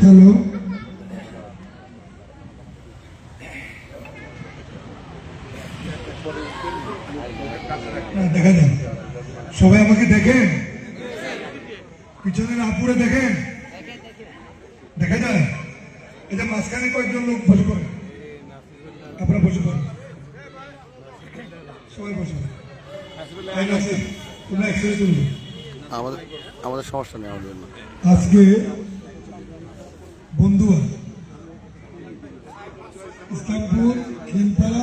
Hello, দেখা যায় সবাই আমাকে দেখেন, পিছনের আপুরে দেখেন, দেখা যায়। এটা মাঝখানে কয়েকজন লোক বসে পড়ে, আপনারা বসে পড়েন, সবাই বসে পড়েন। আমাদের সমস্যা নেই, আমাদের জন্য আজকে বন্ধুয়া ইসলামপুর খিলপাড়া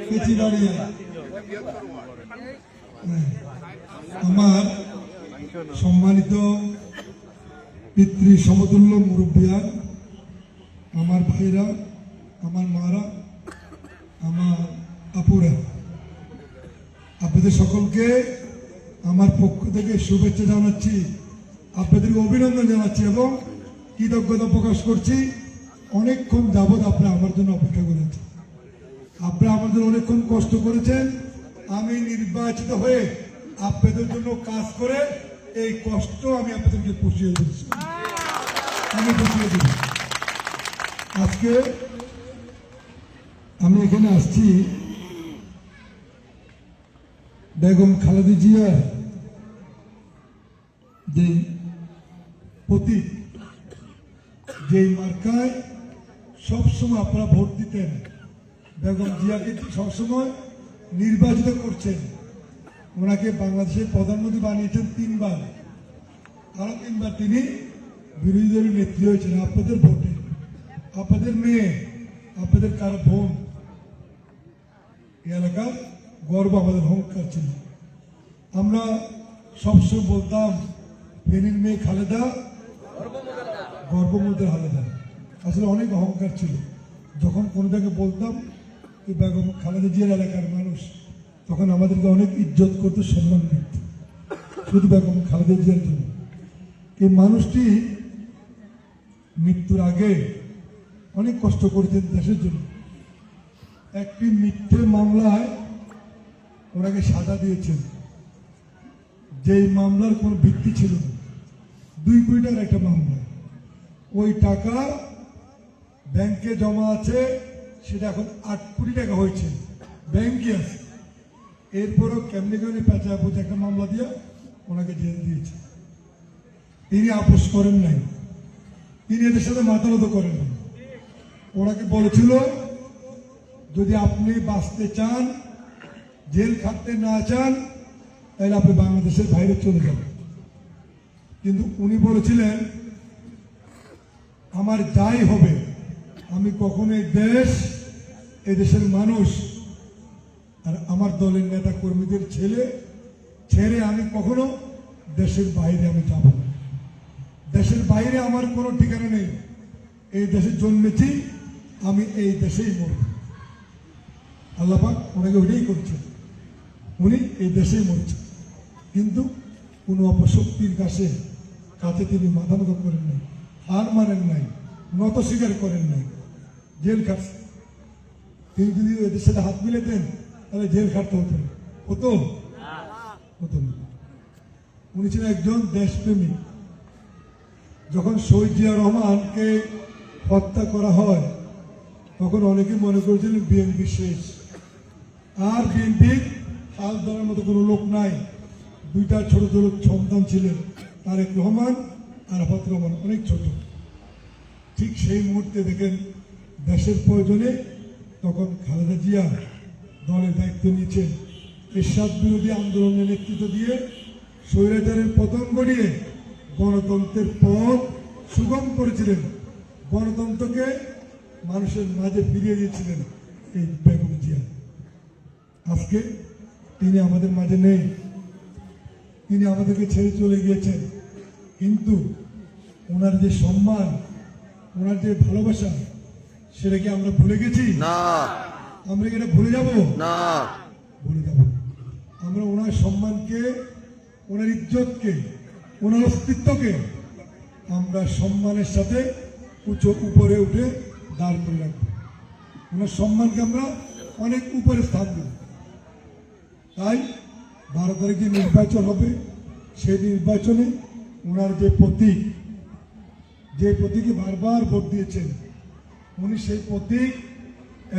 পেচিবাড়িয়া আমার সম্মানিত পিতৃ সমতুল্য মুরব্বিয়ান, আমার ভাইরা, আমার মারা, আমার আপুরা, আপনাদের সকলকে আমার পক্ষ থেকে শুভেচ্ছা জানাচ্ছি, আপনাদেরকে অভিনন্দন জানাচ্ছি এবং কৃতজ্ঞতা প্রকাশ করছি। অনেকক্ষণ যাবৎ আপনারা আমার জন্য অপেক্ষা করেছেন, আপনারা আমার জন্য অনেকক্ষণ কষ্ট করেছেন। আমি নির্বাচিত হয়ে আপনাদের জন্য কাজ করে এই কষ্ট আমি আপনাদেরকে পুষিয়ে দিচ্ছি, আমি পুষিয়ে দিই। আজকে আমি এখানে আসছি বেগম খালেদা জিয়ার যে প্রতীক, যেই মার্কায় সবসময় আপনারা ভোট দিতেন, বেগম জিয়াকে সবসময় নির্বাচিত করছেন, ওনাকে বাংলাদেশের প্রধানমন্ত্রী বানিয়েছেন 3 বার, আরো 3 বার তিনি বিরোধী দলের নেত্রী হয়েছেন আপনাদের ভোটে। আপনাদের মেয়ে, আপনাদের কারো বোন, এই এলাকার গর্ব, আমাদের অহংকার ছিল। আমরা সবসময় বলতাম ফেনীর মেয়ে খালেদা গর্বমুদ্রা খালেদা, আসলে অনেক অহংকার ছিল। যখন কোনো জায়গায় বলতাম যে বেগম খালেদা জিয়ার এলাকার মানুষ, তখন আমাদেরকে অনেক ইজ্জত করতে, সম্মান দিত, শুধু বেগম খালেদা জিয়ার জন্য। এই মানুষটি মৃত্যুর আগে অনেক কষ্ট করেছেন দেশের জন্য। একটি মিথ্যে মামলায় ওনাকে সাজা দিয়েছেন, যেই মামলার কোনো ভিত্তি ছিল না, 2 কোটি টাকার একটা মামলা। ওই টাকা ব্যাংকে জমা আছে, সেটা এখন 8 কোটি টাকা হয়েছে, ব্যাংকে আছে। এরপরও কেমনি কেমনি পেঁচা বুঝে একটা মামলা দিয়ে ওনাকে জেল দিয়েছে। তিনি আপোষ করেন নাই, তিনি এদের সাথে মাথা নত করেন নাই। ওনাকে বলেছিল যদি আপনি বাঁচতে চান, জেল খাটতে না চান, তাহলে আপনি বাংলাদেশের বাইরে চলে যাবেন। কিন্তু উনি বলেছিলেন আমার যাই হবে, আমি কখনো এই দেশের মানুষ আর আমার দলের নেতা কর্মীদের ছেড়ে আমি কখনো দেশের বাইরে আমি যাব না। দেশের বাইরে আমার কোনো ঠিকানা নেই, এই দেশে জন্মেছি, আমি এই দেশেই মরব। আল্লাহ পাক ওনাকে ওইটাই করছেন, উনি এই দেশেই মরছেন। কিন্তু কোনো অপশক্তির কাছে তিনি মাথা নত করেন নাই, হার মানেন নাই, নত স্বীকার করেন নাই, জেল খাটছে। তিনি যদি এদের সাথে হাত মিলেতেন তাহলে জেল খাটতে হতো না, হতো না। উনি ছিলেন একজন দেশপ্রেমী। যখন শহীদ জিয়া রহমানকে হত্যা করা হয়, তখন অনেকে মনে করেছিলেন বিএনপি শেষ, আর বিএনপির হাল ধরার মতো কোনো লোক নাই। 2টা ছোট ছোট সন্তান ছিলেন, তারেক রহমান আর আরাফাত রহমান, অনেক ছোট। ঠিক সেই মুহূর্তে দেখেন দেশের প্রয়োজনে তখন খালেদা জিয়া দলের দায়িত্ব নিয়েছেন, এরশাদ বিরোধী আন্দোলনের নেতৃত্ব দিয়ে স্বৈরাচারের পতন ঘটিয়ে গণতন্ত্রের পথ সুগম করেছিলেন, গণতন্ত্রকে মানুষের মাঝে ফিরিয়ে দিয়েছিলেন এই বেগম জিয়া। আজকে তিনি আমাদের মাঝে নেই, তিনি আমাদেরকে ছেড়ে চলে গিয়েছেন। কিন্তু ওনার যে সম্মান, ওনার যে ভালোবাসা, সেটা কি আমরা ভুলে গেছি? না। আমরা কি এটা ভুলে যাব? না, ভুলে যাব। আমরা ওনার সম্মানকে, ওনার ইজ্জতকে, ওনার অস্তিত্বকে আমরা সম্মানের সাথে উপরে উঠে দাঁড় করে রাখবো। ওনার সম্মানকে আমরা অনেক উপরে স্থান দেব। তাই 12 তারিখে নির্বাচন হবে, সেই নির্বাচনে ওনার যে প্রতীক যে প্রতীকে বারবার ভোট দিয়েছেন, উনি সেই প্রতীক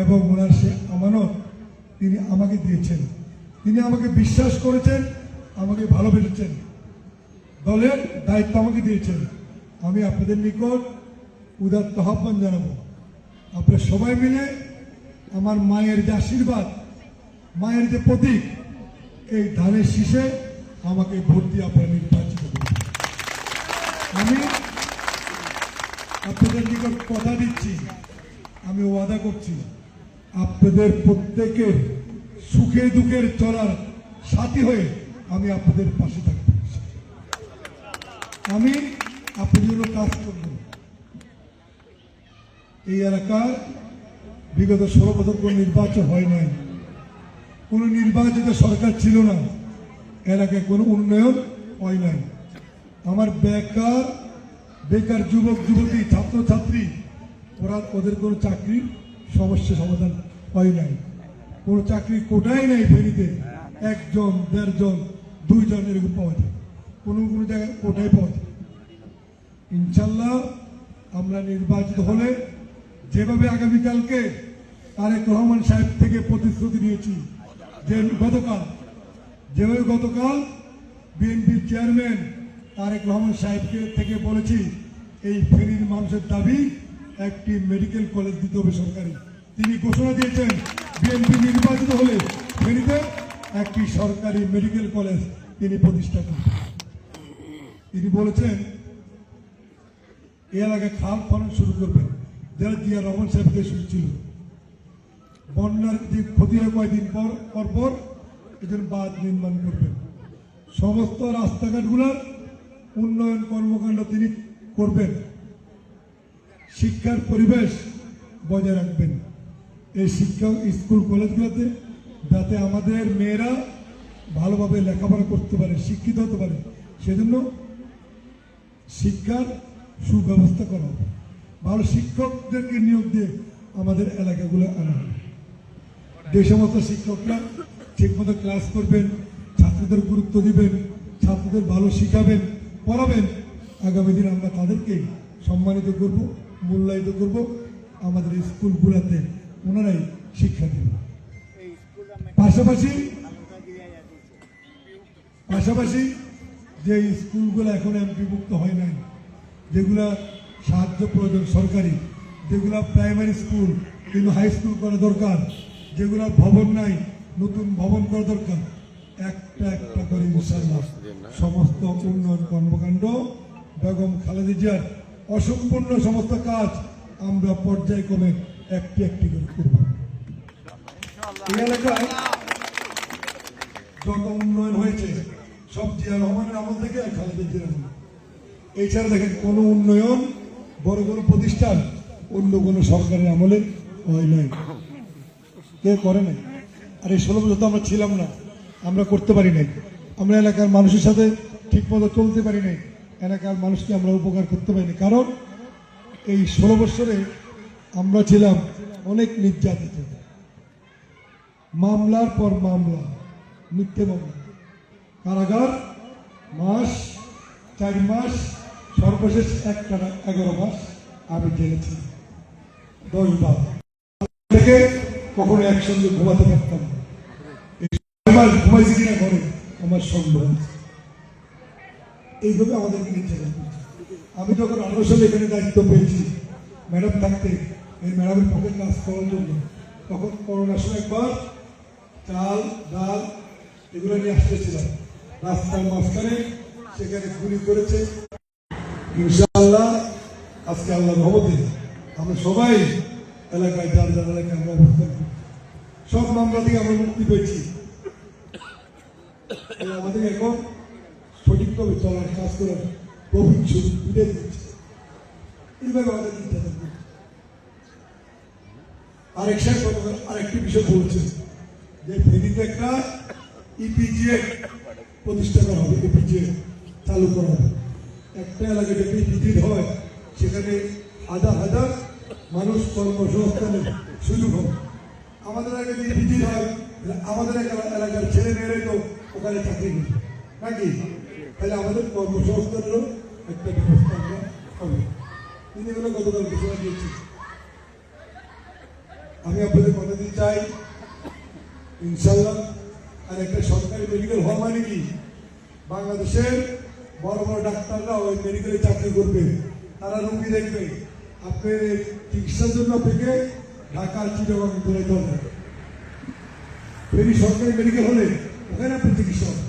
এবং ওনার সে আমানত তিনি আমাকে দিয়েছেন। তিনি আমাকে বিশ্বাস করেছেন, আমাকে ভালোবেসেছেন, দলের দায়িত্ব আমাকে দিয়েছেন। আমি আপনাদের নিকট উদাত্ত আহ্বান জানাবো, আপনারা সবাই মিলে আমার মায়ের যে আশীর্বাদ, মায়ের যে প্রতীক, এই ধানের শীষে আমাকে ভোট দিয়ে আপনারা নির্বাচিত করুন। আমি আপনাদের নিকট কথা দিচ্ছি, আমি ওয়াদা করছি, আপনাদের প্রত্যেকের সুখে দুঃখের চলার সাথী হয়ে আমি আপনাদের পাশে থাকব। আমি আপনাদের জন্য কাজ করব। এই এলাকার বিগত 16 বছর কোন নির্বাচন হয় নাই, কোন নির্বাচিত সরকার ছিল না, এলাকায় কোনো উন্নয়ন হয় নাই। আমার বেকার যুবক যুবতী, ছাত্রছাত্রী, ওদের কোনো চাকরির সমস্যা সমাধান হয় নাই। কোনো চাকরির কোটাই নাই ফেনীতে, 1 জন 1.5 জন 2 জন এরকম পাওয়া যায়, কোনো কোনো জায়গায় কোটাই পাওয়া যায়। ইনশাল্লাহ আমরা নির্বাচিত হলে যেভাবে আগামীকালকে তারেক রহমান সাহেব থেকে প্রতিশ্রুতি নিয়েছি, যে যেভাবে গতকাল বিএনপির চেয়ারম্যান তারেক রহমান সাহেবকে থেকে বলেছি, এই ফেনীর মানুষের দাবি একটি মেডিকেল কলেজ দিতে হবে সরকারি। তিনি ঘোষণা দিয়েছেন বিএনপি নির্বাচিত হলে ফেনীতে একটি সরকারি মেডিকেল কলেজ তিনি প্রতিষ্ঠা করবেন। তিনি বলেছেন এই এলাকায় খাল খনন শুরু করবেন, যারা জিয়া রহমান সাহেব থেকে শুরু ছিল। বন্যার যে ক্ষতি হয় কয়েকদিন পর পর এদের বাঁধ নির্মাণ করবেন। সমস্ত রাস্তাঘাটগুলোর উন্নয়ন কর্মকাণ্ড তিনি করবেন। শিক্ষার পরিবেশ বজায় রাখবেন। এই শিক্ষা স্কুল কলেজগুলোতে যাতে আমাদের মেয়েরা ভালোভাবে লেখাপড়া করতে পারে, শিক্ষিত হতে পারে, সেজন্য শিক্ষার সুব্যবস্থা করা হবে। ভালো শিক্ষকদেরকে নিয়োগ দিয়ে আমাদের এলাকাগুলো আনা হবে। যে সমস্ত শিক্ষকরা ঠিকমতো ক্লাস করবেন, ছাত্রদের গুরুত্ব দিবেন, ছাত্রদের ভালো শিখাবেন, পড়াবেন, আগামী দিন আমরা তাদেরকে সম্মানিত করব, মূল্যায়িত করব। আমাদের স্কুলগুলোতে ওনারাই শিক্ষা দেবেন। পাশাপাশি যে স্কুলগুলো এখন এমপিভুক্ত হয় নাই, যেগুলা সাহায্য প্রয়োজন সরকারি, যেগুলা প্রাইমারি স্কুল কিন্তু হাই স্কুল করা দরকার, যেগুলা ভবন নাই নতুন ভবন করা দরকার, একটা একটা করে ইনশাআল্লাহ সমস্ত উন্নয়ন কর্মকাণ্ড, বেগম খালেদা জিয়ার অসম্পূর্ণ সমস্ত কাজ আমরা পর্যায়ক্রমে একটি একটি করে করব। এই এলাকায় যত উন্নয়ন হয়েছে সব জিয়া রহমানের আমল থেকে খালেদা জিয়ার আমল। এছাড়া দেখেন কোনো উন্নয়ন বড় বড় প্রতিষ্ঠান অন্য কোনো সরকারের আমলে হয় নাই, কে করে নাই। আর এই 16 বছর তো আমরা ছিলাম না, আমরা করতে পারি নাই, আমরা এলাকার মানুষের সাথে ঠিকমতো চলতে পারি নাই, এলাকার মানুষকে আমরা উপকার করতে পারিনি। কারণ এই 16 বছরে আমরা ছিলাম অনেক নির্যাতিত, মামলার পর মামলা, মিথ্যে মামলা, কারাগার 4 মাস, সর্বশেষ একটানা 11 মাস আমি জেলে ছিলাম। 10 বার থেকে কখনো একসঙ্গে ঘুমাতে পারতাম না। ঘুমাইছি কিনা ঘরে আমার সন্দেহ। এইভাবে আমাদেরকে নির্যাতন করছে। আমি যখন 18 সালে এখানে দায়িত্ব পেয়েছি ম্যাডাম থাকতে, এই ম্যাডামের পক্ষে কাজ করার জন্য, তখন করোনার সময় একবার চাল ডাল এগুলো নিয়ে আসতেছিলাম, রাস্তার মাঝখানে সেখানে গুলি করেছে। ইনশাআল্লাহ আজকে আল্লাহর রহমতে আমরা সবাই এলাকায় যার যার এলাকায় আমরা অবস্থান করি, সব মামলা থেকে আমরা মুক্তি পেয়েছি। আমাদের এখন সঠিকভাবে চলার কাজ করার প্রবীণ সুযোগ ফিরে দিচ্ছে। এইভাবে আমাদের নির্যাতন করছে। আরেকটি বিষয় বলছে যে ফেনীতে একটা ইপিজিএ প্রতিষ্ঠা করা হবে, ইপিজিএ চালু করা হবে। একটা এলাকায় যদি ইপিজিএ হয় সেখানে হাজার হাজার মানুষ কর্মসংস্থানের সুযোগ হবে। আমাদের আগে যদি ইপিজিএ হয় আমাদের এলাকার ছেলে মেয়েরাই তো ওখানে চাকরি নেবে নাকি, তাহলে আমাদের কর্মসংস্থানেরও একটা ব্যবস্থা আমরা হবে। তিনি এগুলো গতকাল ঘোষণা দিয়েছেন। আমি আপনাদের কথা দিতে চাই, ইনশাল্লাহ আর একটা সরকারি মেডিকেল হওয়া মানে কি, বাংলাদেশের বড় বড় ডাক্তাররা ওই মেডিকেলে চাকরি করবে, তারা রোগী দেখবে। আপনার চিকিৎসার জন্য আপনাকে ঢাকা চিটাগাং করে যাবে, ফেরি সরকারি মেডিকেল হলে ওখানে আপনি চিকিৎসা হবে,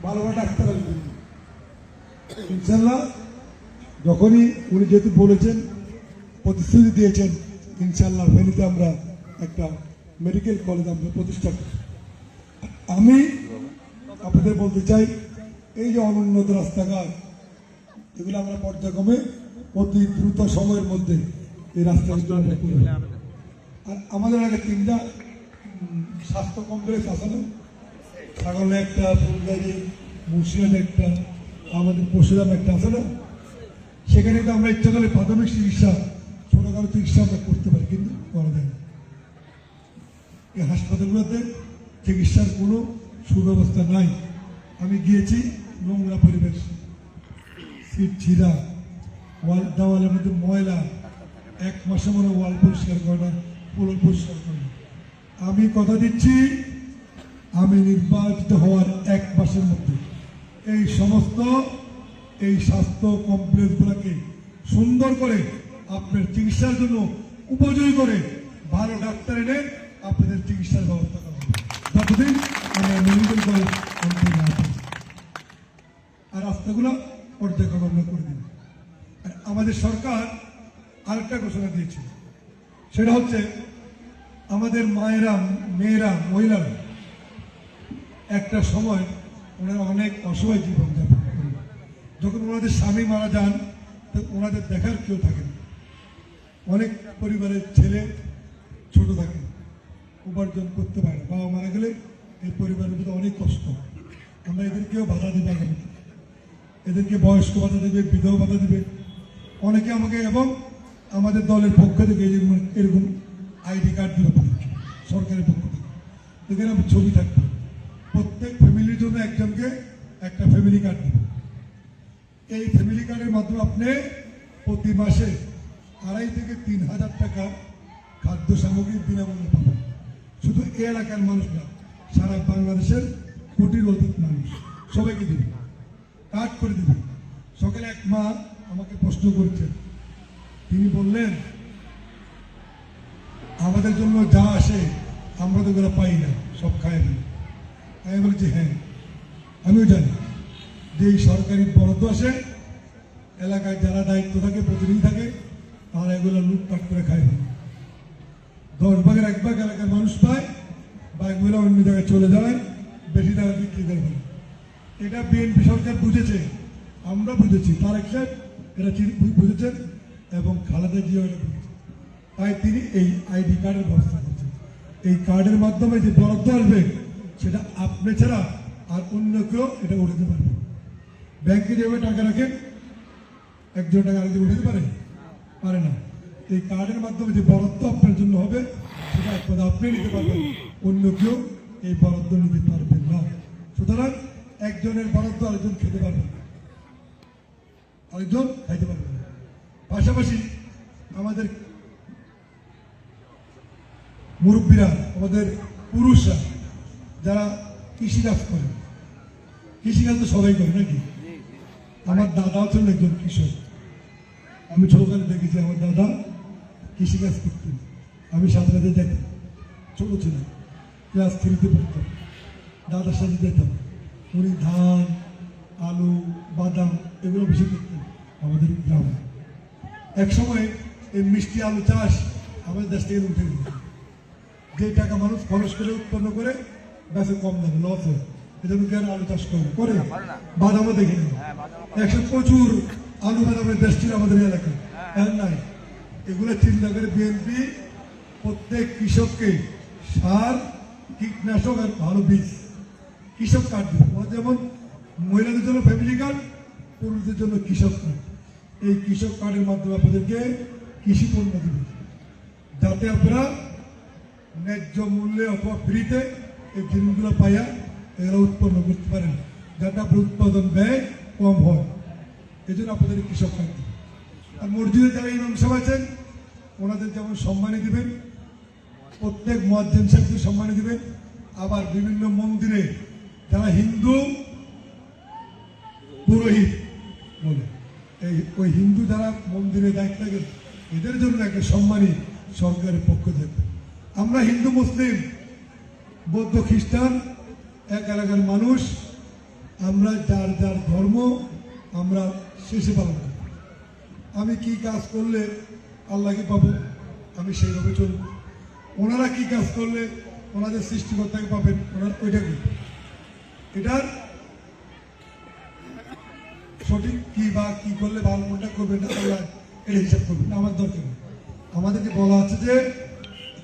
ভালো ভালো ডাক্তার আসবে ইনশাল্লাহ। যখনই উনি যেহেতু বলেছেন, প্রতিশ্রুতি দিয়েছেন, ইনশাল্লাহ ফেনীতে আমরা একটা মেডিকেল কলেজ আমরা প্রতিষ্ঠা করি। আমি আপনাদের বলতে চাই, এই যে অনুন্নত রাস্তাঘাট, এগুলো আমরা পর্যায়ক্রমে অতি দ্রুত সময়ের মধ্যে এই রাস্তাগুলো আমরা করব। আর আমাদের আগে 3টা স্বাস্থ্য কমপ্লেক্স আছে না, ছাগলে একটা, ফুলগাড়ি, মুর্শিদাবাদে একটা, আমাদের পরশুরাম একটা আছে না, সেখানে তো আমরা ইচ্ছা করলে প্রাথমিক চিকিৎসা, ছোটখাটো চিকিৎসা আমরা করতে পারি, কিন্তু করা যায় না। এই হাসপাতালগুলোতে চিকিৎসার কোনো সুব্যবস্থা নাই। আমি গিয়েছি, নোংরা পরিবেশ, সিট ছিঁড়া, ওয়াল দেওয়ালের মধ্যে ময়লা, 1 মাসে মনে ওয়াল পরিষ্কার করে না, পুরো পরিষ্কার করে না। আমি কথা দিচ্ছি, আমি নির্বাচিত হওয়ার 1 মাসের মধ্যে এই সমস্ত এই স্বাস্থ্য কমপ্লেক্সগুলোকে সুন্দর করে আপনার চিকিৎসার জন্য উপযোগী করে ভালো ডাক্তার এনে আপনাদের চিকিৎসার ব্যবস্থা করা হবে, যতদিন আমরা মেডিকেল কলেজ আনতে না পারি। আর রাস্তাগুলো পর্যায়ক্রমে আমরা করে দিন। আমাদের সরকার আরেকটা ঘোষণা দিয়েছে, সেটা হচ্ছে আমাদের মায়েরা, মেয়েরা, মহিলারা একটা সময় ওনারা অনেক অসহায় জীবনযাপন করেন। যখন ওনাদের স্বামী মারা যান, তো ওনাদের দেখার কেউ থাকে না। অনেক পরিবারের ছেলে ছোট থাকে, উপার্জন করতে পারে না, বাবা মারা গেলে এই পরিবারের মধ্যে অনেক কষ্ট। আমরা এদেরকেও বাধা দেবে, আগামীতে এদেরকে বয়স্ক ভাতা দেবে, বিধবা ভাতা দেবে অনেকে আমাকে, এবং আমাদের দলের পক্ষ থেকে এরকম আইডি কার্ড দেবে সরকারের পক্ষ থেকে, এখানে আমার ছবি থাকবে। প্রত্যেক ফ্যামিলির জন্য একজনকে একটা ফ্যামিলি কার্ড দেবে। এই ফ্যামিলি কার্ডের মাধ্যমে আপনি প্রতি মাসে 2,500 থেকে 3,000 টাকা খাদ্য সামগ্রী বিনামূল্যে পাবেন। শুধু এই এলাকার মানুষ না, সারা বাংলাদেশের কোটির অধিক মানুষ সবাইকে দিবে, কার্ড করে দিবে। সকালে এক মা আমাকে প্রশ্ন করছেন, তিনি বললেন, আমাদের জন্য যা আসে আমরা তো ওগুলো পাই না, সব খাই না। আমি বলছি হ্যাঁ, আমিও জানি যে এই সরকারি বরাদ্দ আসে, এলাকায় যারা দায়িত্ব থাকে, প্রতিনিধি থাকে, তারা এগুলো লুটপাট করে খায় না। 10 ভাগের 1 ভাগ এলাকার মানুষ পায়, বা এগুলো অন্য জায়গায় চলে যায়, বেশি টাকা বিক্রি করবে। এটা বিএনপি সরকার বুঝেছে, আমরা বুঝেছি, তারেক সাহেব এটা বুঝেছেন, এবং খালেদা জিয়া এটা বুঝেছে। তাই তিনি এই আইডি কার্ডের ব্যবস্থা করছেন। এই কার্ডের মাধ্যমে যে বরাদ্দ আসবে, সেটা আপনি ছাড়া আর অন্য কেউ এটা উঠাতে পারবে। ব্যাংকে যেভাবে টাকা রাখেন, একজন টাকা আরেকজন উঠাতে পারে না। এই কার্ডের মাধ্যমে যে বরাদ্দ আপনার জন্য হবে, সেটা একবার আপনি নিতে পারবেন, অন্য কেউ এই বরাদ্দ নিতে পারবেন না। সুতরাং একজনের বরাদ্দ আরেকজন খেতে পারবেন, আরেকজন খাইতে পারবেন না। পাশাপাশি আমাদের মুরব্বীরা, আমাদের পুরুষরা যারা কৃষিকাজ করে, কৃষিকাজ তো সবাই করে নাকি? আমার দাদাও ছিলেন একজন কৃষক। আমি ছোটকালে দেখেছি আমার দাদা কৃষিকাজ করতেন, আমি সাথে সাথে যেতাম, ছোট ছিলাম, ক্লাস 3-তে পড়তাম, দাদার সাথে যেতাম। উনি ধান, আলু, বাদাম এগুলো বেশি করতেন আমাদের গ্রামে। এক সময় এই মিষ্টি আলু চাষ আমাদের দেশ থেকে উঠে গেল। যে টাকা মানুষ খরচ করে উৎপন্ন করে বেশি কম দামে লস হয়, এজন্য কি আর আলু চাষ করে বাদামও দেখে নেব। প্রচুর আলু বাদামের দেশ ছিল আমাদের এলাকায়, নাই। এগুলো চিন্তা করে বিএনপি প্রত্যেক কৃষককে সার, কীটনাশক আর ভালো বীজ কৃষক কার্ড দেবে। যেমন মহিলাদের জন্য ফ্যামিলি কার্ড, পুরুষদের জন্য কৃষক কার্ড। এই কৃষক কার্ডের মাধ্যমে আপনাদেরকে কৃষি পণ্য দেবে, যাতে আপনারা ন্যায্য মূল্যে অথবা ফ্রিতে এই জিনিসগুলো পাইয়া এগুলো উৎপন্ন করতে পারেন, যাতে আপনার উৎপাদন ব্যয় কম হয়। এই জন্য আপনাদের কৃষক কার্ড দেবে। আর মসজিদে যারা ইমাম সাহেব আছেন ওনাদের যেমন সম্মানী দিবেন, প্রত্যেক মুয়াজ্জিন সাহেবকে সম্মানী দিবেন। আবার বিভিন্ন মন্দিরে যারা হিন্দু পুরোহিত বলে ওই হিন্দু যারা মন্দিরে দায়িত্ব থাকেন এদের জন্য একটা সম্মানী সরকারের পক্ষ থেকে। আমরা হিন্দু মুসলিম বৌদ্ধ খ্রিস্টান এক এলাকার মানুষ, আমরা যার যার ধর্ম আমরা শেষে পালন করি। আমি কি কাজ করলে আল্লাহকে পাবো আমি সেইভাবে চলব, ওনারা কি কাজ করলে ওনাদের সৃষ্টিকর্তাকে পাবেন ওনারা ওইটা করবেন। এটার সঠিক কি বা কি করলে ভালো কোনটা করবেন না আল্লাহ এটা হিসাব করবেন না, আমার দরকার নেই। আমাদেরকে বলা আছে যে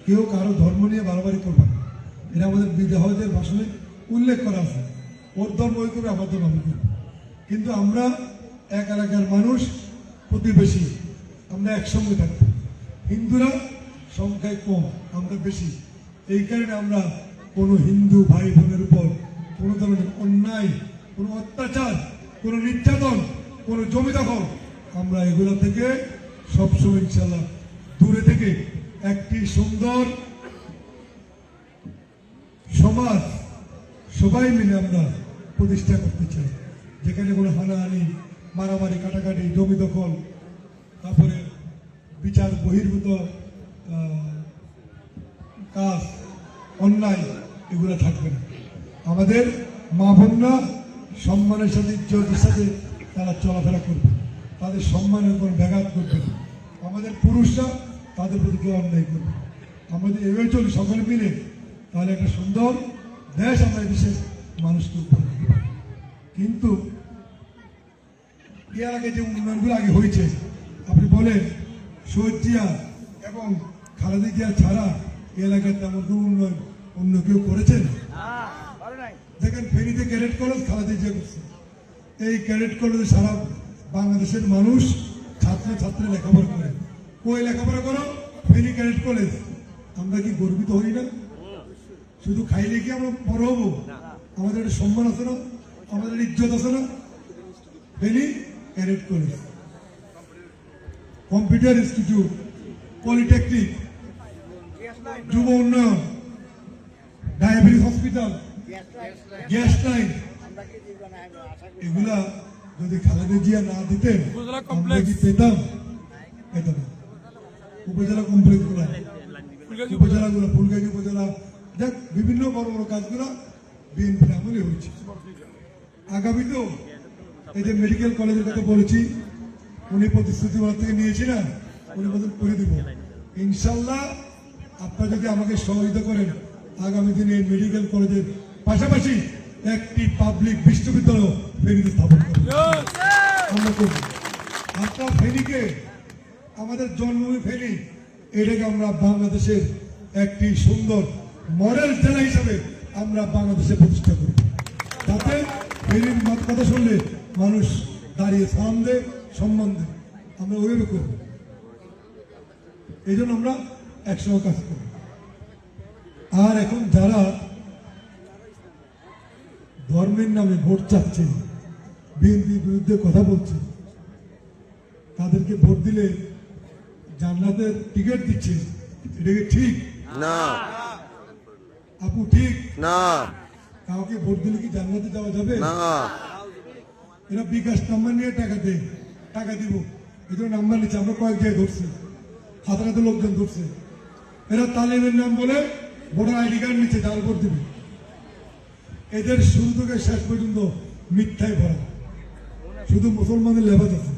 কেউ কারো ধর্ম নিয়ে বাড়াবাড়ি করবে না, এটা আমাদের বিদেহদের ভাষণে উল্লেখ করা আছে। ওর ধর্ম ওই করবে, আমার ধর্ম আমি করবো। কিন্তু আমরা এক এলাকার মানুষ, প্রতিবেশী, আমরা একসঙ্গে থাকবো। হিন্দুরা সংখ্যায় কম, আমরা বেশি। এই কারণে আমরা কোনো হিন্দু ভাই বোনের উপর কোনো ধরনের অন্যায়, কোনো অত্যাচার, কোনো নির্যাতন, কোনো জমি দখল আমরা এগুলো থেকে সবসময় ইনশাল্লাহ দূরে থেকে একটি সুন্দর সমাজ সবাই মিলে আমরা প্রতিষ্ঠা করতে চাই, যেখানে কোনো হানাহানি, মারামারি, কাটাকাটি, জমি দখল, তারপরে বিচার বহির্ভূত কাজ, অন্যায় এগুলো থাকবে না। আমাদের মা বোনরা সম্মানের সাথে, ইজ্জতের সাথে তারা চলাফেরা করবে, তাদের সম্মানের উপর ব্যাঘাত করবে না। আমাদের পুরুষরা তাদের প্রতি কেউ অন্যায় করবে। আমাদের এভাবে চলি সকলে মিলে, তাহলে একটা সুন্দর দেশ আমরা দেশের মানুষকে উপহার দেব। কিন্তু এর আগে যে উন্নয়নগুলো আগে হয়েছে, আপনি বলেন শহীদ জিয়া এবং খালেদা জিয়া ছাড়া এলাকায় তেমন কোনো উন্নয়ন অন্য কেউ করেছেন? দেখেন ফেনীতে ক্যাডেট কলেজ খালেদা জিয়া করছে। এই ক্যাডেট কলেজে সারা বাংলাদেশের মানুষ ছাত্রী লেখাপড়া করে। কই লেখাপড়া করো? Feni cadet college. আমরা কি গর্বিত হই না? শুধু খাইলে কি আমরা বড় হবো? আমাদের একটা সম্মান আছে না, আমাদের ইজ্জত আছে না? Feni cadet college, computer institute, polytechnic, যুব উন্নয়ন, ডায়াবেটিস হসপিটাল, গ্যাস লাইন, এগুলা যদি খালেদা জিয়া না দিতেন আমরা কি পেতাম? পেতাম না। উপজেলা কমপ্লেক্স গুলা, উপজেলাগুলো, ফুলগাজী উপজেলা, দেখ বিভিন্ন বড় বড় কাজগুলো বিএনপির আমলে হয়েছে। আগামীতেও এই যে মেডিকেল কলেজের কথা বলেছি, উনি প্রতিশ্রুতি থেকে নিয়েছি না, উনি বদল করে দিব ইনশাল্লাহ। আপনারা যদি আমাকে সহযোগিতা করেন, আগামী দিনে এই মেডিকেল কলেজের পাশাপাশি একটি পাবলিক বিশ্ববিদ্যালয় ফেনীতে স্থাপন করব, আমরা করব। আপনার ফেনীকে, আমাদের জন্মভূমি ফেনী, এটাকে আমরা বাংলাদেশের একটি সুন্দর মডেল জেলা হিসাবে আমরা বাংলাদেশে প্রতিষ্ঠা করব, যাতে ফেনীর কথা শুনলে মানুষ দাঁড়িয়ে সালাম দেয়, সম্মান দেয়। আমরা ওইভাবে করব, এই জন্য আমরা একসঙ্গে কাজ করব। আর এখন যারা ধর্মের নামে ভোট চাচ্ছে, বিএনপির বিরুদ্ধে কথা বলছে, তাদেরকে ভোট দিলে জান্নাতের টিকিট দিচ্ছে, এটা কি ঠিক? না আপু, ঠিক না। কাউকে ভোট দিলে কি জান্নাতে যাওয়া যাবে? না। এরা বিকাশ নাম্বার নিয়ে টাকা দেয়, টাকা দিব, এই জন্য নাম্বার নিচ্ছে। আমরা কয়েক জায়গায় ধরছি, হাতে হাতে লোকজন ধরছে। এরা তালিমের নাম বলে ভোটার আইডি কার্ড নিচ্ছে, জাল ভোট দিবে। এদের শুরু থেকে শেষ পর্যন্ত মিথ্যায় ভরা, শুধু মুসলমানের লেবাস আছে,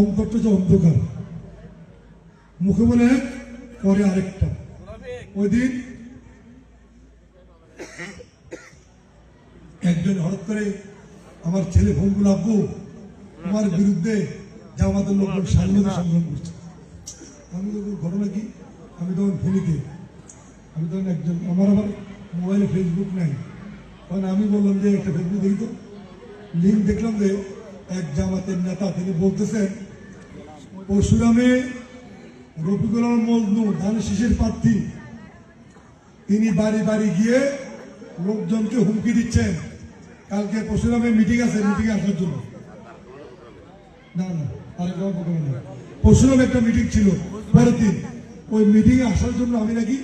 অন্তরটা যে অন্ধকার। মুখে বলে এক, পরে আরেকটা। ওই দিন একজন হঠাৎ করে আমার ছেলে ফোন করল, আব্বু তোমার বিরুদ্ধে জামাতের লোকজন স্বাধীনতা সংগ্রাম করছে। আমি তো ঘটনা কি, আমি তখন ফেনীতে, আমি তখন একজন, আমার আবার মোবাইলে ফেসবুক নাই, কারণ আমি বললাম যে একটা ফেসবুক দেখি তো, লিঙ্ক দেখলাম যে এক জামাতের নেতা, তিনি বলতেছেন পরশুরামে রফিকুল আলম মজনু ধানের শীষের প্রার্থী, তিনি বাড়ি বাড়ি গিয়ে লোকজনকে হুমকি দিচ্ছেন, কালকে পরশুরামে মিটিং আছে, মিটিংয়ে আসার জন্য। না না, আরেক পরশুরাম একটা মিটিং ছিল পরের দিন, ওই মিটিং এ আসার জন্য আমি নাকি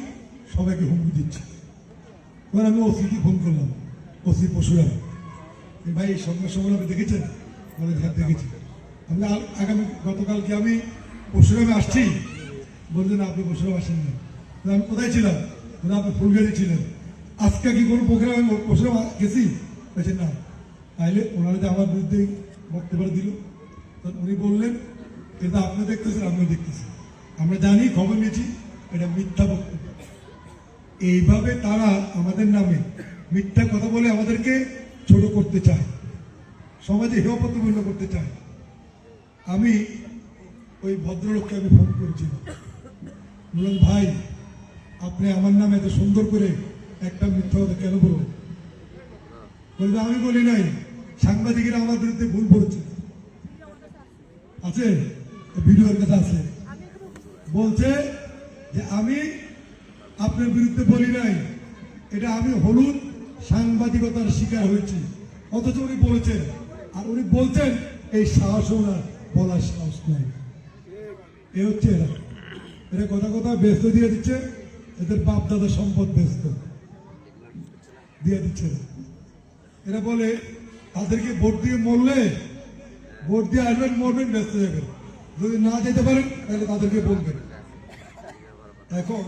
সবাইকে হুমকি দিচ্ছি। এবার আমি ওসিকে ফোন করলাম, ওসি পরশুরাম, ভাই এই সংবাদ সম্মেলন আপনি দেখেছেন? বলে হ্যাঁ দেখেছি। আমি আগামী গতকালকে আমি পরশুরামে আসছি, বললেন আপনি পরশুরাম আসেন না। আমি কোথায় ছিলাম? বলে আপনি ফুলগাড়ি ছিলেন। আজকে কি কোনো প্রোগ্রামে পরশুরাম গেছি? বলছেন না। তাইলে ওনারা যে আমার বিরুদ্ধে বক্তব্য দিল, উনি বললেন এটা আপনি দেখতেছেন, আমিও দেখতেছি, আমরা জানি, খবর নিয়েছি, এটা মিথ্যা বক্তব্য। এইভাবে তারা আমাদের নামে মিথ্যা কথা বলে আমাদেরকে ছোট করতে চায়, সমাজে হেয় প্রতিপন্ন করতে চায়। আমি ওই ভদ্রলোককে আমি ফোন করেছিলাম, বললাম ভাই আপনি আমার নামে এত সুন্দর করে একটা মিথ্যা কথা কেন বললেন? বলবে আমি বলি নাই, সাংবাদিকেরা আমার বিরুদ্ধে ভুল বলেছে। আছে ভিডিওর কথা আছে, বলছে যে আমি আপনার বিরুদ্ধে বলি নাই, এটা আমি হলুদ সাংবাদিকতার শিকার হয়েছি। অথচ উনি বলেছেন, আর উনি বলছেন এই সাহস ওনার বলার সাহস নাই। এ হচ্ছে এরা, এরা কথা কথা ব্যস্ত দিয়ে দিচ্ছে, এদের বাপ দাদা সম্পদ ব্যস্ত দিয়ে দিচ্ছে। এরা বলে তাদেরকে ভোট দিয়ে মরলে, ভোট দিয়ে আসবেন, মরবেন, ব্যস্ত যাবেন, যদি না যেতে পারেন তাহলে তাদেরকে বলবেন। এখন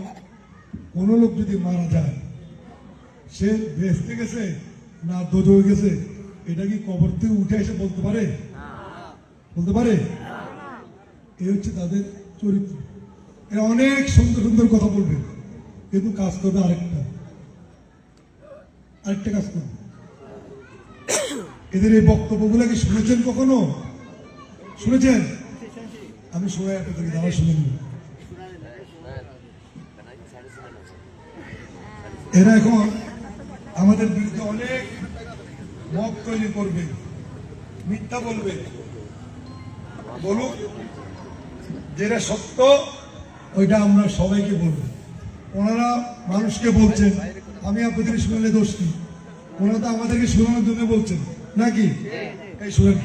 কোন লোক যদি মারা যায়, সে বেঁচতে গেছে না দোজো গেছে, এটা কি কবর থেকে উঠে এসে বলতে পারে? বলতে পারে? এই হচ্ছে তাদের চরিত্র। এরা অনেক সুন্দর সুন্দর কথা বলবে, কিন্তু কাজ করবে আরেকটা কাজ করবে। এদের এই বক্তব্যগুলো কি শুনেছেন কখনো? শুনেছেন? আমি শোনাই আপনাদেরকে, দাঁড়া শুনে নিন। এরা এখন আমাদের বিরুদ্ধে অনেক মত তৈরি করবে, মিথ্যা বলবে। বলুক, যেটা সত্য ওইটা আমরা সবাইকে বলবো। ওনারা মানুষকে বলছেন, আমি আপনাদের শুনলে দোষ কি? ওনারা তো আমাদেরকে শোনানোর জন্য বলছেন নাকি? এই শুনেন।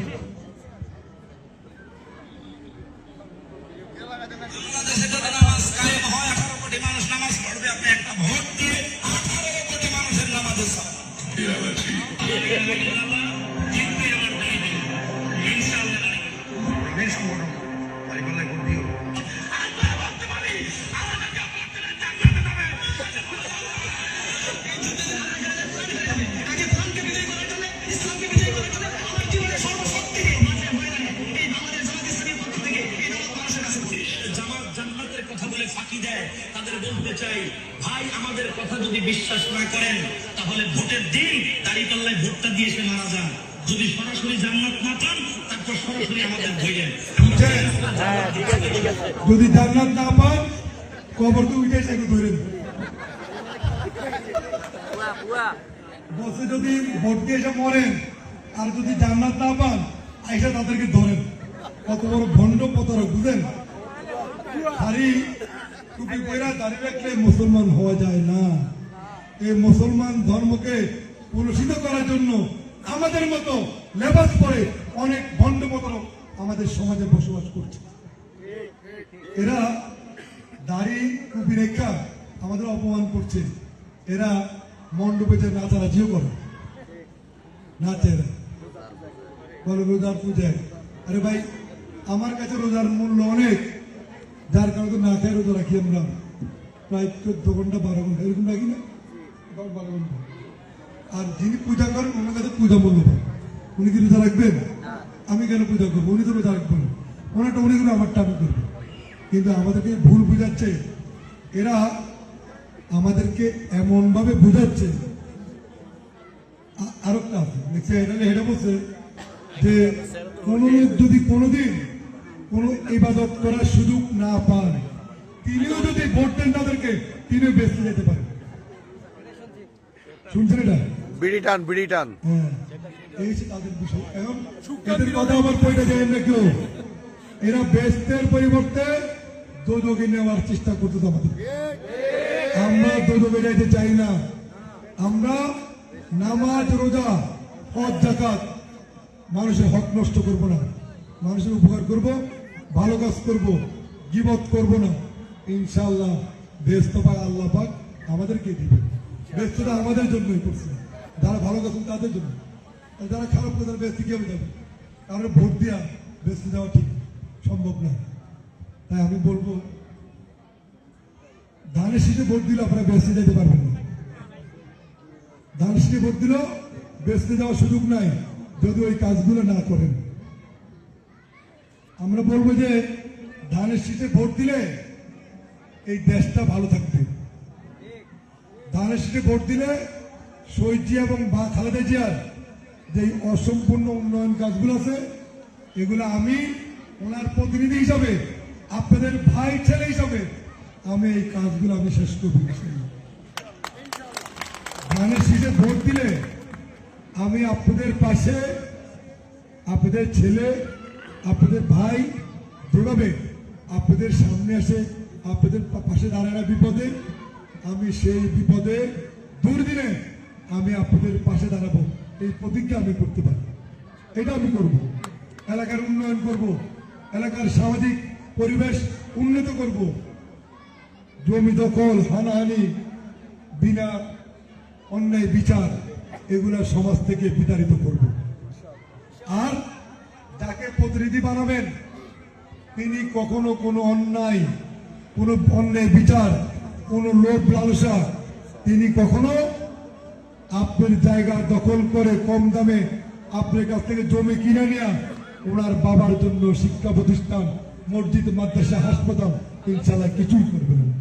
তাদের বলতে চাই, ভাই আমাদের কথা যদি বিশ্বাস না করেন তাহলে ভোটের দিন দাঁড়িপাল্লায় ভোটটা দিয়ে সে মারা যান। যদি সরাসরি জান্নাত না পান তারপর সরাসরি আমাদের ধরেন। যদি জান্নাত না পান কবর তো উঠে এসে ধরেন। বসে যদি ভোট দিয়ে এসে মরেন, আর যদি জান্নাত না পান আইসা তাদেরকে ধরেন। কত বড় ভণ্ড প্রতারক বুঝেন? হারি টুপি পয়রা দাঁড়িয়ে রাখলে মুসলমান হওয়া যায় না। এই মুসলমান ধর্মকে কলুষিত করার জন্য আমাদের মতো লেবাস পরে অনেক ভণ্ড প্রতারক আমাদের সমাজে বসবাস করছে। এরা দাড়ি টুপি রেখা আমাদের অপমান করছে। এরা মণ্ডপে যে নাচানাচিও করে, নাচে, এরা বলে রোজার পূজায়। আরে ভাই, আমার কাছে রোজার মূল্য অনেক, যার কারণে তো না খেয়ে রোজা রাখি আমরা প্রায় 14 ঘন্টা 12 ঘন্টা এরকম রাখি না, 12 ঘন্টা। আর যিনি পূজা করেন ওনার কাছে পূজা মূল্য পান। উনি কি রোজা রাখবেন? আমি কেন পূজা করবো? উনি তো রোজা রাখবেন, ওনারটা উনি করে আমারটা আমি করবো। কিন্তু আমাদেরকে ভুল বুঝাচ্ছে এরা, আমাদেরকে এমন ভাবে বুঝাচ্ছে। আরেকটা আছে দেখছি, এটা বলছে যে কোন লোক যদি কোনোদিন কোন ইবাদত করার সুযোগ না পান, তিনিও যদি ভোট দেন তাদেরকে, তিনিও বেঁচে যেতে পারেন। শুনছেন এটা? বিড়ি টান। হ্যাঁ, এই তাদের বিষয়। এখন এদের কথা আবার কইটা যায় না কেউ। এরা বেস্তের পরিবর্তে দোজকে নেওয়ার চেষ্টা করতে আমাদের। আমরা দোজকে যাইতে চাই না। আমরা নামাজ, রোজা, হজ, যাকাত, মানুষের হক নষ্ট করব না, মানুষের উপকার করব, ভালো কাজ করব, গীবত করব না, ইনশাআল্লাহ বেহেশত পাক আল্লাহ পাক আমাদেরকে দিবেন। বেহেশতটা আমাদের জন্যই করছে, যারা ভালো কাজ করছে তাদের জন্য, আর যারা খারাপ করে তারা বেহেশতে কিভাবে যাবে? কারণ ভোট দেওয়া বেহেশতে যাওয়া ঠিক সম্ভব না। তাই আমি বলবো, ধানের শীষে ভোট দিলে আপনারা বেহেশতে যেতে পারবেন না। ধানের শীষে ভোট দিলেও বেহেশতে যাওয়ার সুযোগ নাই যদি ওই কাজগুলো না করেন। আমরা বলবো যে ধানের শীষে ভোট দিলে এই দেশটা ভালো থাকবে। ধানের শীষে ভোট দিলে শহীদ জিয়া এবং খালেদা জিয়ার যে অসম্পূর্ণ উন্নয়ন কাজগুলো আছে, এগুলো আমি ওনার প্রতিনিধি হিসাবে, আপনাদের ভাই ছেলে হিসাবে আমি এই কাজগুলো আমি শেষ করবো। ধানের শীষে ভোট দিলে আমি আপনাদের পাশে, আপনাদের ছেলে, আপনাদের ভাই যেভাবে আপনাদের সামনে আসে আপনাদের পাশে দাঁড়ানো বিপদে, আমি সেই বিপদে দুর্দিনে আমি আপনাদের পাশে দাঁড়াবো, এই প্রতিজ্ঞা আমি করতে পারি। এটা আমি করব, এলাকার উন্নয়ন করব, এলাকার সামাজিক পরিবেশ উন্নত করব, জমি দখল, হানাহানি, বিনা অন্যায় বিচার, এগুলা সমাজ থেকে বিতাড়িত করব। আর যাকে প্রতিনিধি বানাবেন তিনি কখনো কোনো অন্যায়, কোনো অন্যায় বিচার, কোনো লোভ লালসা, তিনি কখনো আপনার জায়গা দখল করে কম দামে আপনার কাছ থেকে জমি কিনে নেয়া, ওনার বাবার জন্য শিক্ষা প্রতিষ্ঠান, মসজিদ, মাদ্রাসা, হাসপাতাল ইনশাআল্লাহ কিছুই করবেন না।